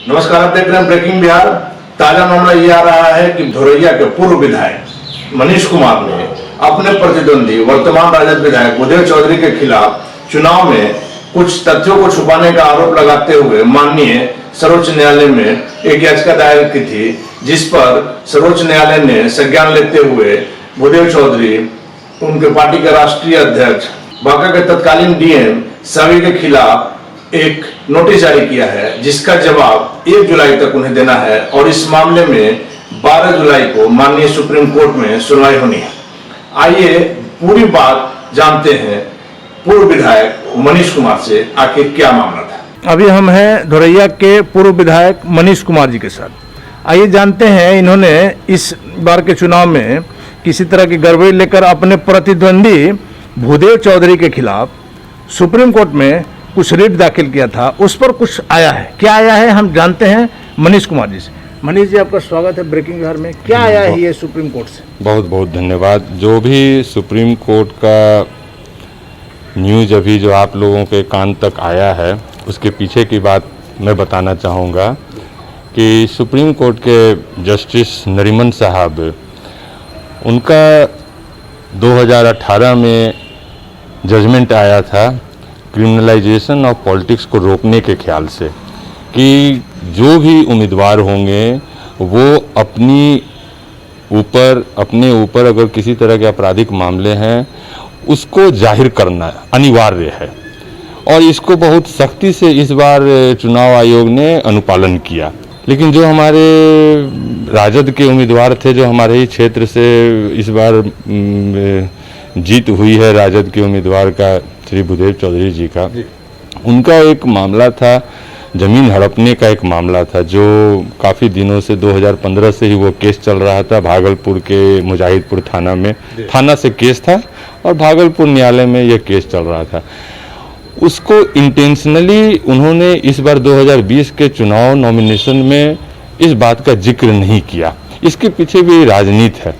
नमस्कार, आप देख रहे हैं ब्रेकिंग बिहार। ताजा मामला ये आ रहा है कि धोरैया के पूर्व विधायक मनीष कुमार ने अपने प्रतिद्वंदी वर्तमान राजद विधायक भूदेव चौधरी के खिलाफ चुनाव में कुछ तथ्यों को छुपाने का आरोप लगाते हुए माननीय सर्वोच्च न्यायालय में एक याचिका दायर की थी, जिस पर सर्वोच्च न्यायालय ने संज्ञान लेते हुए भूदेव चौधरी, उनके पार्टी के राष्ट्रीय अध्यक्ष, बांका के तत्कालीन डीएम सभी के खिलाफ एक नोटिस जारी किया है, जिसका जवाब 1 जुलाई तक उन्हें देना है और इस मामले में 12 जुलाई को माननीय सुप्रीम कोर्ट में सुनवाई होनी है। आइए पूरी बात जानते हैं पूर्व विधायक मनीष कुमार से, आखिर क्या मामला था। अभी हम हैं धोरैया के पूर्व विधायक मनीष कुमार जी के साथ। आइए जानते हैं इन्होंने इस बार के चुनाव में किसी तरह की गड़बड़ी लेकर अपने प्रतिद्वंदी भूदेव चौधरी के खिलाफ सुप्रीम कोर्ट में कुछ रिट दाखिल किया था, उस पर कुछ आया है। क्या आया है हम जानते हैं मनीष कुमार जी से। मनीष जी, आपका स्वागत है ब्रेकिंग बिहार में। क्या आया है ये सुप्रीम कोर्ट से? बहुत बहुत धन्यवाद। जो भी सुप्रीम कोर्ट का न्यूज़ अभी जो आप लोगों के कान तक आया है, उसके पीछे की बात मैं बताना चाहूँगा कि सुप्रीम कोर्ट के जस्टिस नरीमन साहब, उनका 2018 में जजमेंट आया था क्रिमिनलाइजेशन ऑफ पॉलिटिक्स को रोकने के ख्याल से कि जो भी उम्मीदवार होंगे वो अपने ऊपर अगर किसी तरह के आपराधिक मामले हैं उसको जाहिर करना अनिवार्य है, और इसको बहुत सख्ती से इस बार चुनाव आयोग ने अनुपालन किया। लेकिन जो हमारे राजद के उम्मीदवार थे, जो हमारे ही क्षेत्र से इस बार जीत हुई है राजद के उम्मीदवार का, श्री भूदेव चौधरी जी का, उनका एक मामला था, जमीन हड़पने का एक मामला था, जो काफ़ी दिनों से 2015 से ही वो केस चल रहा था। भागलपुर के मुजाहिदपुर थाना से केस था और भागलपुर न्यायालय में यह केस चल रहा था। उसको इंटेंशनली उन्होंने इस बार 2020 के चुनाव नॉमिनेशन में इस बात का जिक्र नहीं किया। इसके पीछे भी राजनीति है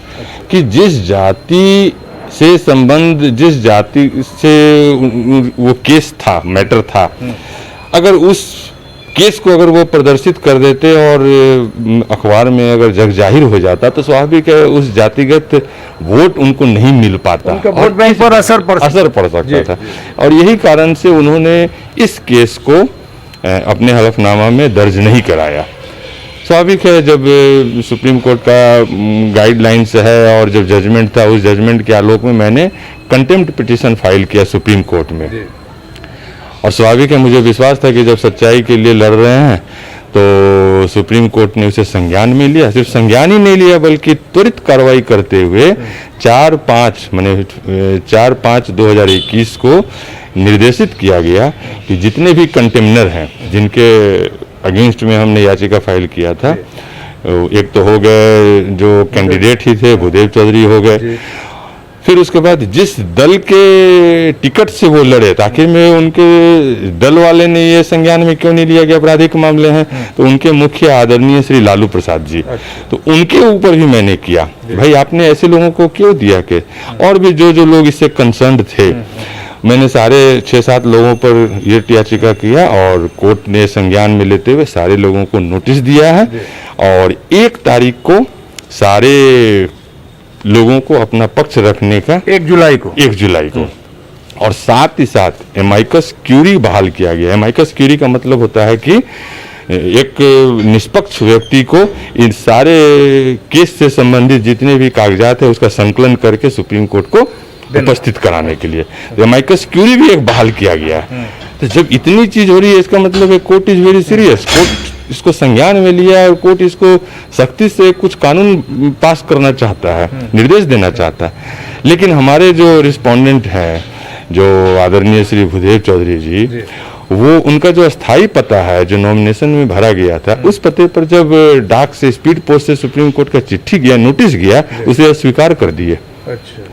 कि जिस जाति से संबंध, जिस जाति से वो केस था, मैटर था, अगर उस केस को अगर वो प्रदर्शित कर देते और अखबार में अगर जग जाहिर हो जाता तो स्वाभाविक है उस जातिगत वोट उनको नहीं मिल पाता, उनका वोट बैंक पर असर पड़ सकता था। और यही कारण से उन्होंने इस केस को अपने हलफनामा में दर्ज नहीं कराया। स्वाभाविक है, जब सुप्रीम कोर्ट का गाइडलाइंस है और जब जजमेंट था, उस जजमेंट के आलोक में मैंने कंटेम्प्ट पिटीशन फाइल किया सुप्रीम कोर्ट में। और स्वाभाविक है, मुझे विश्वास था कि जब सच्चाई के लिए लड़ रहे हैं तो सुप्रीम कोर्ट ने उसे संज्ञान में लिया। सिर्फ संज्ञान ही नहीं लिया बल्कि त्वरित कार्रवाई करते हुए 4/5/2021 को निर्देशित किया गया कि जितने भी कंटेमनर हैं, जिनके अगेंस्ट में हमने याचिका फाइल किया था, एक तो हो गए जो कैंडिडेट ही थे, भूदेव चौधरी हो गए, फिर उसके बाद जिस दल के टिकट से वो लड़े, ताकि में उनके दल वाले ने ये संज्ञान में क्यों नहीं लिया कि आपराधिक मामले हैं, तो उनके मुख्य आदरणीय श्री लालू प्रसाद जी, तो उनके ऊपर भी मैंने किया, भाई आपने ऐसे लोगों को क्यों दिया के, और भी जो लोग इससे कंसर्न्ड थे, मैंने सारे 6-7 लोगों पर ये याचिका किया और कोर्ट ने संज्ञान में लेते हुए सारे लोगों को नोटिस दिया है और 1 तारीख को सारे लोगों को अपना पक्ष रखने का 1 जुलाई को और साथ ही साथ एमाइकस क्यूरी बहाल किया गया। एमाइकस क्यूरी का मतलब होता है कि एक निष्पक्ष व्यक्ति को इन सारे केस से संबंधित जितने भी कागजात है उसका संकलन करके सुप्रीम कोर्ट को उपस्थित कराने के लिए एमाइकस क्यूरी भी एक बहाल किया गया है। तो जब इतनी चीज हो रही है, इसका मतलब है court is very serious. Court इसको संज्ञान में लिया और कोर्ट इसको सख्ती से कुछ कानून पास करना चाहता है, निर्देश देना चाहता है। लेकिन हमारे जो रिस्पोंडेंट हैं, जो आदरणीय श्री भूदेव चौधरी जी, वो उनका जो अस्थायी पता है जो नॉमिनेशन में भरा गया था, उस पते पर जब डाक से, स्पीड पोस्ट से सुप्रीम कोर्ट का चिट्ठी गया, नोटिस गया, उसे अस्वीकार कर दिए।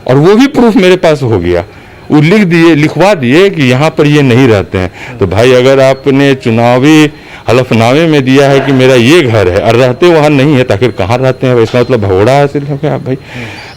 और वो भी प्रूफ मेरे पास हो गया, वो लिखवा दिए कि यहाँ पर ये नहीं रहते हैं। तो भाई अगर आपने चुनावी हलफनामे में दिया है कि मेरा ये घर है और रहते वहाँ नहीं है, ताकि कहाँ रहते हैं, इसका मतलब भगोड़ा हासिल है क्या भाई।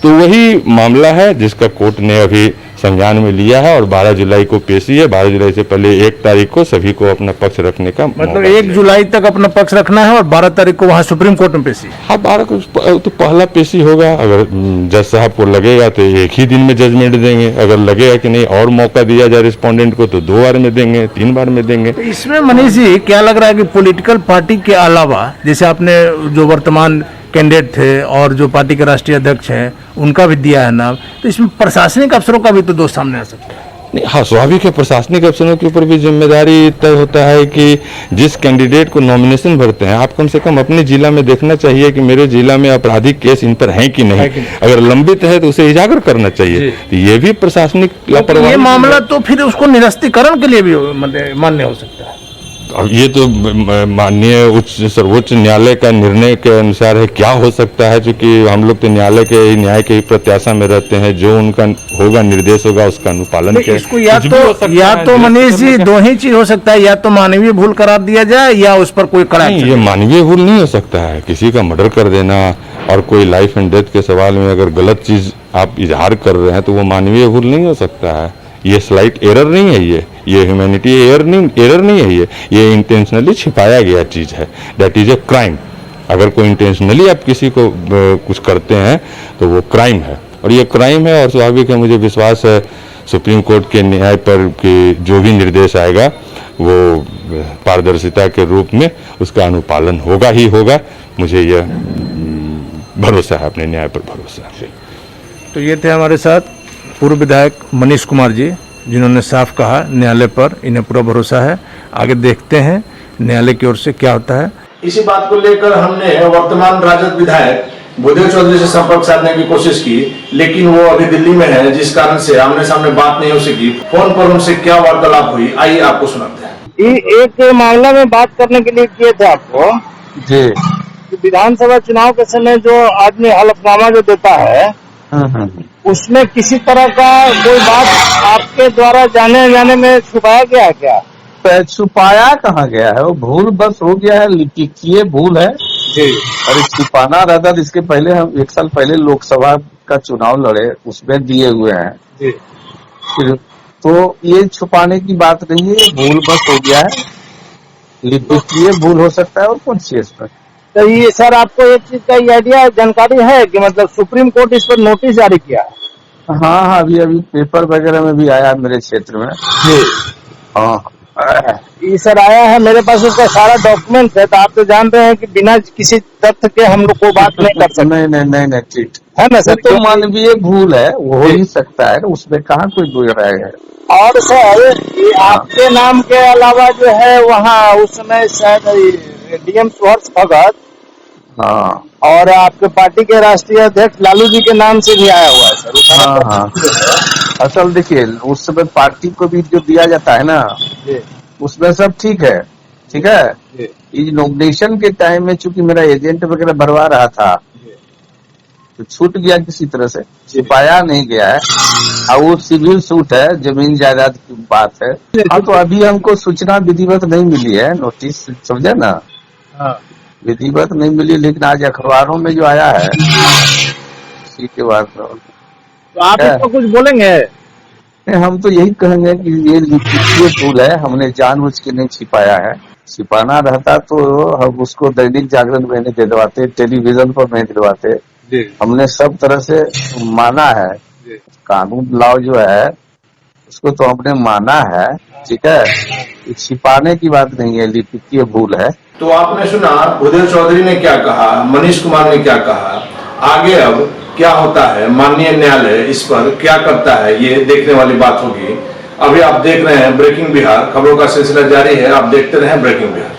तो वही मामला है जिसका कोर्ट ने अभी संज्ञान में लिया है और 12 जुलाई को पेशी है। 12 जुलाई से पहले 1 तारीख को सभी को अपना पक्ष रखने का मतलब 1 जुलाई तक अपना पक्ष रखना है और 12 तारीख को वहाँ सुप्रीम कोर्ट में पेशी। हाँ, 12 को तो पहला पेशी होगा। अगर जज साहब को लगेगा तो एक ही दिन में जजमेंट देंगे, अगर लगेगा कि नहीं और मौका दिया जाए रिस्पोंडेंट को तो 2 बार में देंगे, 3 बार में देंगे। तो इसमें मनीष जी क्या लग रहा है कि पॉलिटिकल पार्टी के अलावा, जैसे आपने जो वर्तमान कैंडिडेट थे और जो पार्टी के राष्ट्रीय अध्यक्ष हैं उनका भी दिया है नाम, तो इसमें प्रशासनिक अफसरों का भी तो दोष सामने आ सकता है। नहीं, हाँ, स्वाभाविक है, प्रशासनिक अफसरों के ऊपर भी जिम्मेदारी तय होता है कि जिस कैंडिडेट को नॉमिनेशन भरते हैं, आप कम से कम अपने जिला में देखना चाहिए कि मेरे जिला में आपराधिक केस इन पर हैं कि नहीं। अगर लंबित है तो उसे उजागर करना चाहिए। तो ये भी प्रशासनिक लापरवाही। ये मामला तो फिर उसको निरस्तीकरण के लिए भी मान्य हो सकता है। अब ये तो माननीय सर्वोच्च न्यायालय का निर्णय के अनुसार है, क्या हो सकता है, क्योंकि हम लोग तो न्यायालय के न्याय के प्रत्याशा में रहते हैं। जो उनका होगा, निर्देश होगा, उसका अनुपालन करें। इसको या तो मनीष जी 2 ही चीज हो सकता है, या तो मानवीय भूल करार दिया जाए या उस पर कोई कड़ा। नहीं, ये मानवीय भूल नहीं हो सकता है। किसी का मर्डर कर देना और कोई लाइफ एंड डेथ के सवाल में अगर गलत चीज आप इजहार कर रहे हैं तो वो मानवीय भूल नहीं हो सकता है। ये स्लाइट एरर नहीं है, ये ह्यूमैनिटी एरर नहीं है, ये इंटेंशनली छिपाया गया चीज है। That is a crime. अगर कोई इंटेंशनली आप किसी को कुछ करते हैं तो वो क्राइम है, और ये क्राइम है। और स्वाभाविक है, मुझे विश्वास है सुप्रीम कोर्ट के न्याय पर कि जो भी निर्देश आएगा वो पारदर्शिता के रूप में उसका अनुपालन होगा ही होगा। मुझे यह भरोसा है, अपने न्याय पर भरोसा है। तो ये थे हमारे साथ पूर्व विधायक मनीष कुमार जी, जिन्होंने साफ कहा न्यायालय पर इन्हें पूरा भरोसा है। आगे देखते हैं न्यायालय की ओर से क्या होता है। इसी बात को लेकर हमने वर्तमान राजद विधायक भूदेव चौधरी से संपर्क साधने की कोशिश की, लेकिन वो अभी दिल्ली में है, जिस कारण से आमने सामने बात नहीं हो सकी। फोन पर उनसे क्या वार्तालाप हुई, आइए आपको सुनाते हैं। एक मामला में बात करने के लिए किए थे आपको जी। विधानसभा चुनाव के समय जो आदमी हलफनामा जो देता है उसमें किसी तरह का कोई बात आपके द्वारा जाने में छुपाया गया है क्या? छुपाया कहाँ गया है, वो भूल बस हो गया है, लिखिए भूल है जी। और छुपाना रहता। इसके पहले हम 1 साल पहले लोकसभा का चुनाव लड़े, उसमें दिए हुए हैं जी। फिर तो ये छुपाने की बात नहीं है, भूल बस हो गया है। लिखिए भूल हो सकता है और कौन सी इस पर। तो ये सर आपको एक चीज का आइडिया जानकारी है कि मतलब सुप्रीम कोर्ट इस पर नोटिस जारी किया है? हाँ, अभी पेपर वगैरह में भी आया मेरे क्षेत्र में जी। हाँ, ये सर आया है मेरे पास, उसका सारा डॉक्यूमेंट है। तो आप तो जानते हैं कि बिना किसी तथ्य के हम लोग को बात नहीं कर सकते। नहीं, ठीक है ना सर? तो मानवीय भूल है, वो हो ही सकता है, उसमें कहाँ कोई दूर है। और सर ये आपके नाम के अलावा जो है वहाँ उस समय शायद डीएम सुहर्ष भगत, हाँ, और आपके पार्टी के राष्ट्रीय अध्यक्ष लालू जी के नाम से भी आया हुआ है सर। हाँ। असल देखिए, उस समय पार्टी को भी जो दिया जाता है ना, उसमें सब ठीक है। इस नॉमिनेशन के टाइम में चूंकि मेरा एजेंट वगैरह भरवा रहा था तो छूट गया, किसी तरह से छिपाया नहीं गया है। और वो सिविल सूट है, जमीन जायदाद की बात है। हाँ, तो अभी हमको सूचना विधिवत नहीं मिली है, नोटिस, समझे ना, विधिवत नहीं मिली, लेकिन आज अखबारों में जो आया है उसी के बाद। तो आप इसको कुछ बोलेंगे? हम तो यही कहेंगे कि ये लिखिए भूल है, हमने जानबूझ के नहीं छिपाया है। छिपाना रहता तो हम उसको दैनिक जागरण में नहीं दिलवाते, टेलीविजन पर नहीं दिलवाते। हमने सब तरह से माना है, कानून लॉ जो है उसको तो हमने माना है। ठीक है, छिपाने की बात नहीं है, लिखिए भूल है। तो आपने सुना भूदेव चौधरी ने क्या कहा, मनीष कुमार ने क्या कहा। आगे अब क्या होता है, माननीय न्यायालय इस पर क्या करता है, ये देखने वाली बात होगी। अभी आप देख रहे हैं ब्रेकिंग बिहार, खबरों का सिलसिला जारी है। आप देखते रहें ब्रेकिंग बिहार।